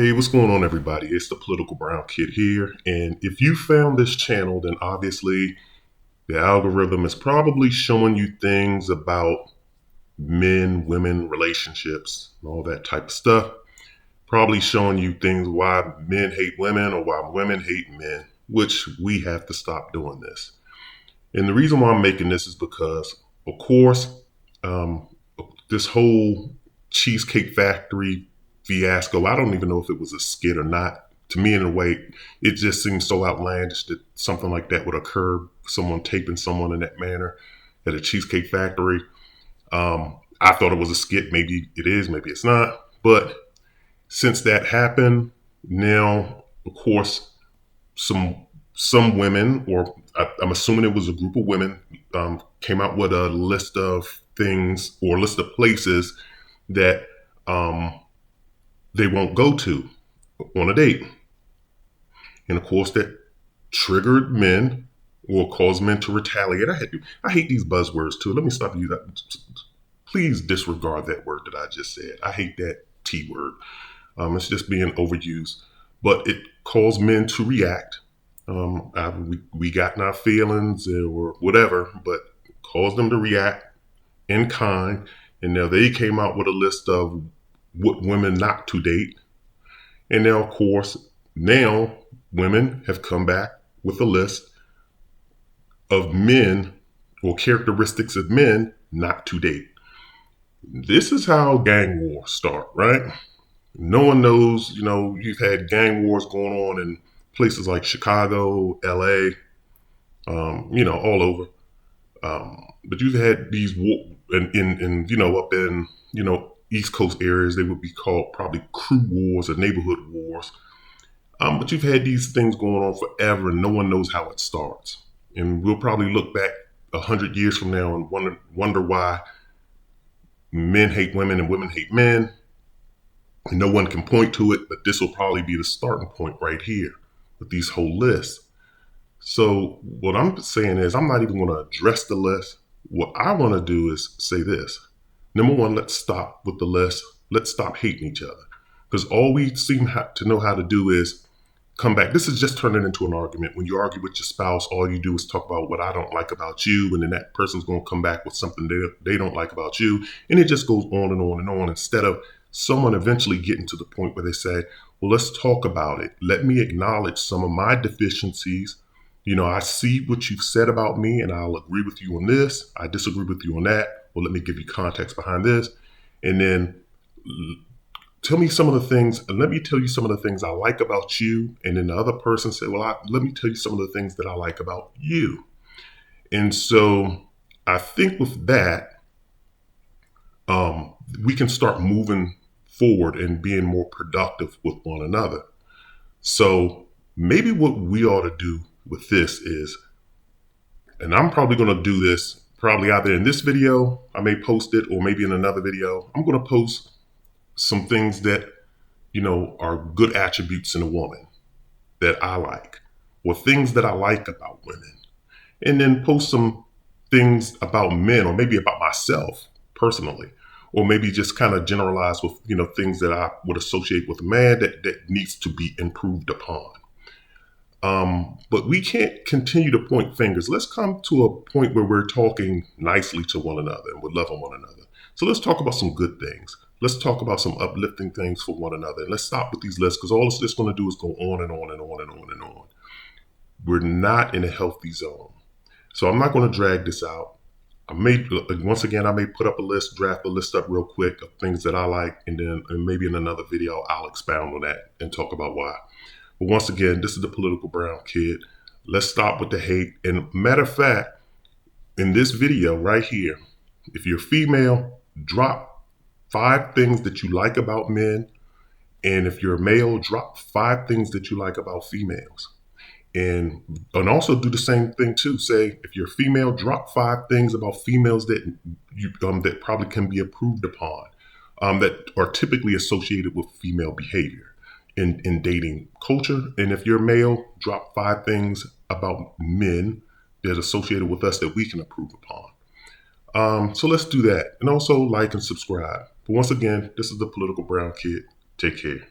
Hey, what's going on, everybody? It's the Political Brown Kid here. And if you found this channel, then obviously the algorithm is probably showing you things about men, women, relationships, and all that type of stuff. Probably showing you things why men hate women or why women hate men, which we have to stop doing this. And the reason why I'm making this is because, of course, um, this whole Cheesecake Factory fiasco, I don't even know if it was a skit or not. To me, in a way, it just seems so outlandish that something like that would occur, someone taping someone in that manner at a Cheesecake Factory. I thought it was a skit. Maybe it is, maybe it's not. But since that happened, now, of course, some women, or I'm assuming it was a group of women, came out with a list of things or list of places that they won't go to on a date. And of course, that triggered men or caused men to retaliate. I hate these buzzwords too. Let me stop you. Please disregard that word that I just said. I hate that T word. It's just being overused. But it caused men to react. We got in our feelings or whatever, but caused them to react in kind. And now they came out with a list of what women not to date. And now, of course, now women have come back with a list of men or characteristics of men not to date. This is how gang wars start, right? No one knows, you've had gang wars going on in places like Chicago, LA, all over. But you've had these up in, East Coast areas, they would be called probably crew wars or neighborhood wars. But you've had these things going on forever and no one knows how it starts. And we'll probably look back 100 years from now and wonder why men hate women and women hate men. And no one can point to it, but this will probably be the starting point right here with these whole lists. So what I'm saying is I'm not even going to address the list. What I want to do is say this. Number one, let's stop with the list. Let's stop hating each other. Because all we seem to know how to do is come back. This is just turning into an argument. When you argue with your spouse, all you do is talk about what I don't like about you. And then that person's going to come back with something they don't like about you. And it just goes on and on and on instead of someone eventually getting to the point where they say, well, let's talk about it. Let me acknowledge some of my deficiencies. I see what you've said about me and I'll agree with you on this. I disagree with you on that. Well, let me give you context behind this. And then tell me some of the things, and let me tell you some of the things I like about you. And then the other person said, well, let me tell you some of the things that I like about you. And so I think with that, we can start moving forward and being more productive with one another. So maybe what we ought to do with this is, and I'm probably going to do this probably either in this video, I may post it, or maybe in another video. I'm going to post some things that, are good attributes in a woman that I like, or things that I like about women. And then post some things about men, or maybe about myself personally, or maybe just kind of generalize with, things that I would associate with a man that needs to be improved upon. But we can't continue to point fingers. Let's come to a point where we're talking nicely to one another and we're loving one another. So let's talk about some good things. Let's talk about some uplifting things for one another. And let's stop with these lists, because all it's just going to do is go on and on and on and on and on. We're not in a healthy zone. So I'm not going to drag this out. I may put up a list, draft a list up real quick of things that I like. And maybe in another video, I'll expound on that and talk about why. But once again, this is the Political Brown Kid. Let's stop with the hate. And matter of fact, in this video right here, if you're female, drop 5 things that you like about men. And if you're a male, drop 5 things that you like about females. And also do the same thing too. Say, if you're female, drop 5 things about females that that probably can be improved upon, that are typically associated with female behavior in dating culture. And if you're male, drop 5 things about men that are associated with us that we can improve upon. So let's do that. And also like and subscribe. But once again, this is the Political Brown Kid. Take care.